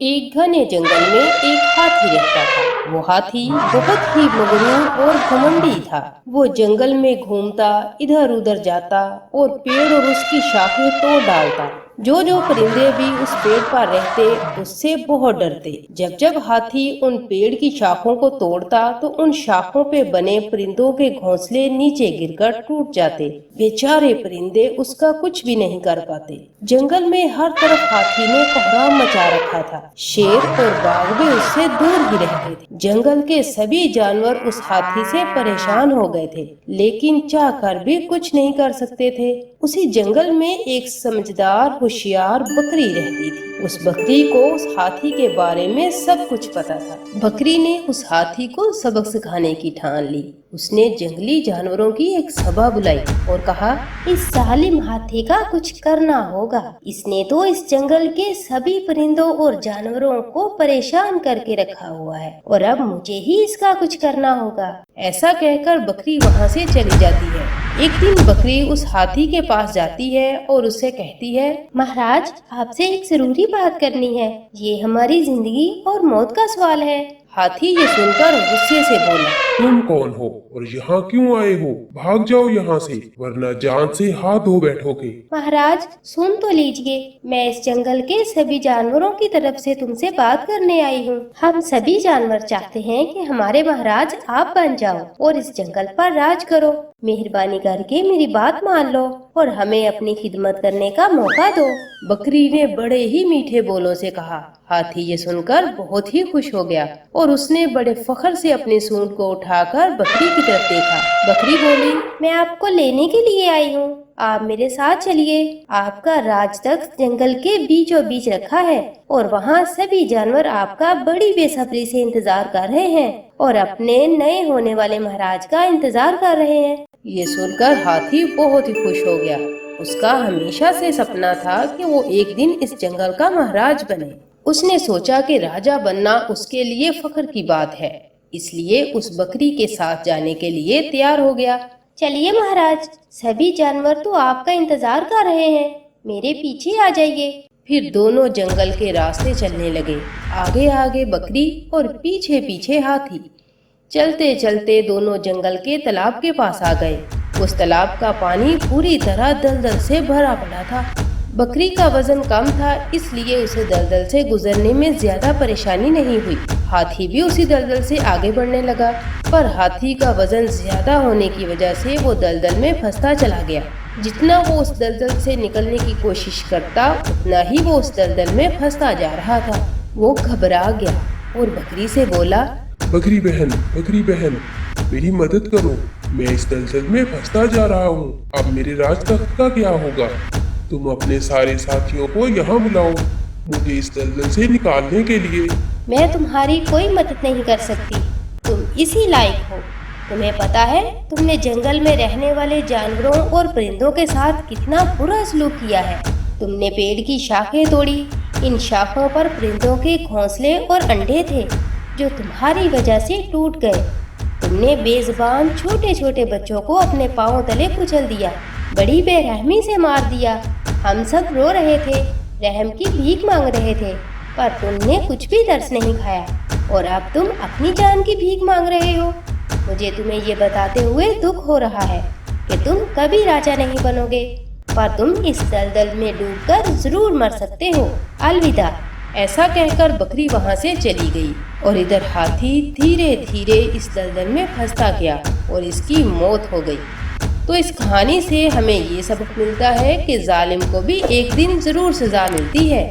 एक घने जंगल में एक हाथी रहता था। वो हाथी बहुत ही मगरूर और घमंडी था। वो जंगल में घूमता, इधर उधर जाता और पेड़ और उसकी शाखें तोड़ डालता। जो जो परिंदे भी उस पेड़ पर रहते उससे बहुत डरते। जब जब हाथी उन पेड़ की शाखों को तोड़ता तो उन शाखों पे बने परिंदों के घोंसले नीचे गिरकर टूट जाते। बेचारे परिंदे उसका कुछ भी नहीं कर पाते। जंगल में हर तरफ हाथी ने कोहराम मचा रखा था। शेर और बाघ भी उससे दूर ही रहते थे। जंगल के सभी जानवर उस हाथी से परेशान हो गए थे, लेकिन चाह कर भी कुछ नहीं कर सकते थे। उसी जंगल में एक समझदार होशियार बकरी रहती थी। उस बकरी को उस हाथी के बारे में सब कुछ पता था। बकरी ने उस हाथी को सबक सिखाने की ठान ली। उसने जंगली जानवरों की एक सभा बुलाई और कहा, इस जालिम हाथी का कुछ करना होगा। इसने तो इस जंगल के सभी परिंदों और जानवरों को परेशान करके रखा हुआ है और अब मुझे ही इसका कुछ करना होगा। ऐसा कहकर बकरी वहाँ से चली जाती है। एक दिन बकरी उस हाथी के पास जाती है और उससे कहती है, महाराज, आपसे एक जरूरी बात करनी है। ये हमारी जिंदगी और मौत का सवाल है। हाथी ये सुनकर गुस्से से बोला, तुम कौन हो और यहाँ क्यों आए हो? भाग जाओ यहाँ से, वरना जान से हाथ धो बैठोगे। महाराज, सुन तो लीजिए, मैं इस जंगल के सभी जानवरों की तरफ से तुमसे बात करने आई हूँ। हम सभी जानवर चाहते हैं कि हमारे महाराज आप बन जाओ और इस जंगल पर राज करो। मेहरबानी करके मेरी बात मान लो और हमें अपनी खिदमत करने का मौका दो। बकरी ने बड़े ही मीठे बोलों से कहा। हाथी ये सुनकर बहुत ही खुश हो गया और उसने बड़े फख्र से अपनी सूंड को उठाकर बकरी की तरफ देखा। बकरी बोली, मैं आपको लेने के लिए आई हूँ, आप मेरे साथ चलिए। आपका राज तख्त जंगल के बीचों बीच रखा है और वहाँ सभी जानवर आपका बड़ी बेसब्री से इंतजार कर रहे हैं और अपने नए होने वाले महाराज का इंतजार कर रहे हैं। ये सुनकर हाथी बहुत ही खुश हो गया। उसका हमेशा से सपना था कि वो एक दिन इस जंगल का महाराज बने। उसने सोचा कि राजा बनना उसके लिए फख्र की बात है, इसलिए उस बकरी के साथ जाने के लिए तैयार हो गया। चलिए महाराज, सभी जानवर तो आपका इंतजार कर रहे हैं, मेरे पीछे आ जाइए। फिर दोनों जंगल के रास्ते चलने लगे, आगे आगे बकरी और पीछे पीछे हाथी। चलते चलते दोनों जंगल के तालाब के पास आ गए। उस तालाब का पानी पूरी तरह दलदल से भरा पड़ा था। बकरी का वजन कम था, इसलिए उसे दलदल से गुजरने में ज्यादा परेशानी नहीं हुई। हाथी भी उसी दलदल से आगे बढ़ने लगा, पर हाथी का वजन ज्यादा होने की वजह से वो दलदल में फंसता चला गया। जितना वो उस दलदल से निकलने की कोशिश करता, उतना ही वो उस दलदल में फंसता जा रहा था। वो घबरा गया और बकरी से बोला, बकरी बहन, मेरी मदद करो, मैं इस दलदल में फंसता जा रहा हूँ। अब मेरे राज तख्त का क्या होगा? तुम अपने सारे साथियों को यहाँ बुलाओ, मुझे इस दलदल से निकालने के लिए। मैं तुम्हारी कोई मदद नहीं कर सकती, तुम इसी लायक हो। तुम्हें पता है तुमने जंगल में रहने वाले जानवरों और परिंदों के साथ कितना बुरा सलूक किया है। तुमने पेड़ की शाखें तोड़ी। इन शाखों पर परिंदों के घोंसले और अंडे थे जो तुम्हारी वजह से टूट गए। तुमने बेजुबान छोटे छोटे बच्चों को अपने पांव तले कुचल दिया, बड़ी बेरहमी से मार दिया। हम सब रो रहे थे, रहम की भीख मांग रहे थे, पर तुमने कुछ भी तरस नहीं खाया और अब तुम अपनी जान की भीख मांग रहे हो। मुझे तुम्हें ये बताते हुए दुख हो रहा है कि तुम कभी राजा नहीं बनोगे, पर तुम इस दलदल में डूबकर जरूर मर सकते हो। अलविदा। ऐसा कहकर बकरी वहां से चली गई और इधर हाथी धीरे धीरे इस दलदल में फंसता गया और इसकी मौत हो गई। तो इस कहानी से हमें ये सबक मिलता है कि जालिम को भी एक दिन जरूर सजा मिलती है।